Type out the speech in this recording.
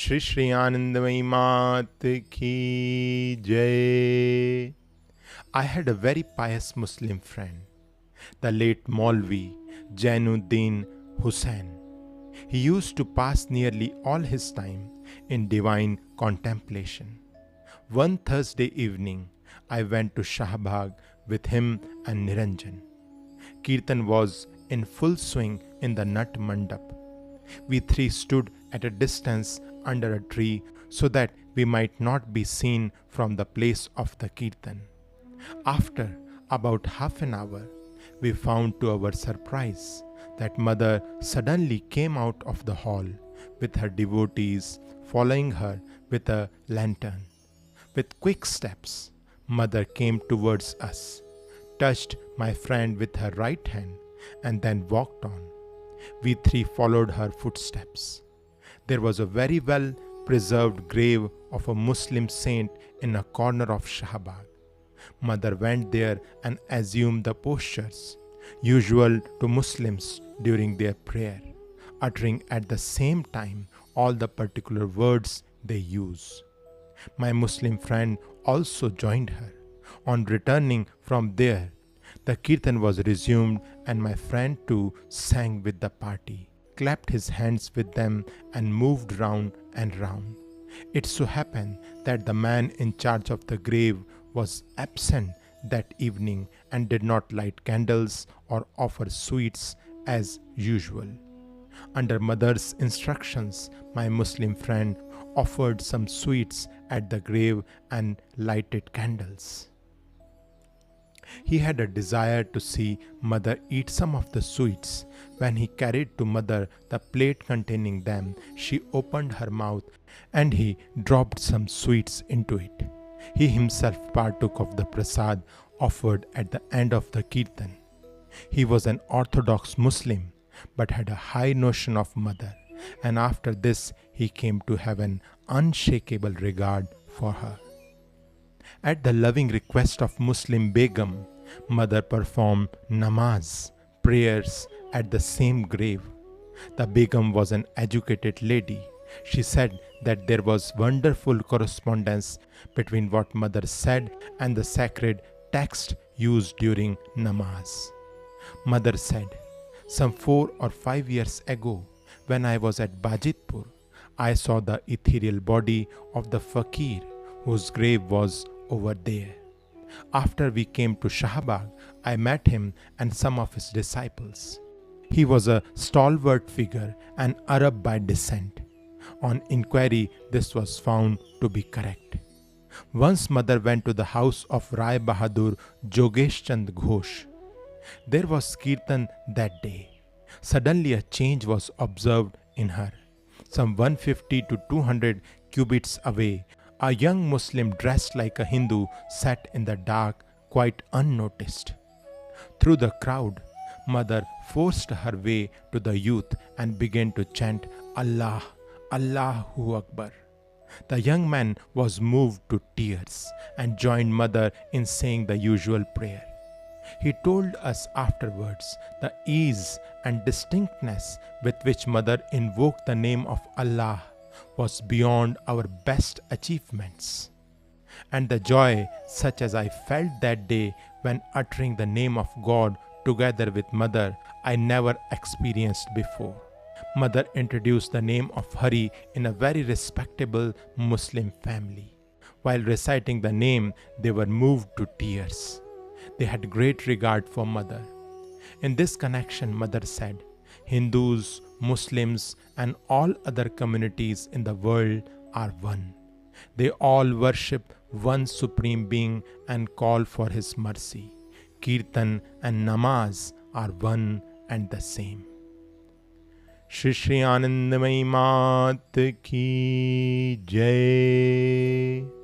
श्री श्री आनंदमयी मात की जय. I had a very pious Muslim friend, the late Maulvi Jainuddin Hussain. He used to pass nearly all his time in divine contemplation. One Thursday evening, I went to Shahbag with him and Niranjan. Kirtan was in full swing in the Nat Mandap. We three stood at a distance under a tree so that we might not be seen from the place of the Kirtan. After about half an hour, we found to our surprise that Mother suddenly came out of the hall with her devotees following her with a lantern. With quick steps, Mother came towards us, touched my friend with her right hand, and then walked on. We three followed her footsteps. There was a very well preserved grave of a Muslim saint in a corner of Shahbag. Mother went there and assumed the postures usual to Muslims during their prayer, uttering at the same time all the particular words they use. My Muslim friend also joined her. On returning from there, the kirtan was resumed and my friend too sang with the party, clapped his hands with them and moved round and round. It so happened that the man in charge of the grave was absent that evening and did not light candles or offer sweets as usual. Under Mother's instructions, my Muslim friend offered some sweets at the grave and lighted candles. He had a desire to see Mother eat some of the sweets. When he carried to Mother the plate containing them, she opened her mouth and he dropped some sweets into it. He himself partook of the prasad offered at the end of the kirtan. He was an orthodox Muslim but had a high notion of Mother, and after this he came to have an unshakable regard for her. At the loving request of Muslim Begum, Mother performed Namaz, prayers at the same grave. The Begum was an educated lady. She said that there was wonderful correspondence between what Mother said and the sacred text used during Namaz. Mother said, "Some 4 or 5 years ago, when I was at Bajitpur, I saw the ethereal body of the fakir whose grave was over there. After we came to Shahbag, I met him and some of his disciples. He was a stalwart figure, an Arab by descent. On inquiry, this was found to be correct. Once Mother went to the house of Rai Bahadur Jogesh Chand Ghosh. There was kirtan that day. Suddenly a change was observed in her. Some 150 to 200 cubits away, a young Muslim dressed like a Hindu sat in the dark, quite unnoticed. Through the crowd, Mother forced her way to the youth and began to chant Allah, Allahu Akbar. The young man was moved to tears and joined Mother in saying the usual prayer. He told us afterwards the ease and distinctness with which Mother invoked the name of Allah was beyond our best achievements. And the joy such as I felt that day when uttering the name of God together with Mother, I never experienced before. Mother introduced the name of Hari in a very respectable Muslim family. While reciting the name, they were moved to tears. They had great regard for Mother. In this connection, Mother said, Hindus, Muslims, and all other communities in the world are one. They all worship one Supreme Being and call for His mercy. Kirtan and Namaz are one and the same. Shri Shri Anandamayi Mat Ki Jai.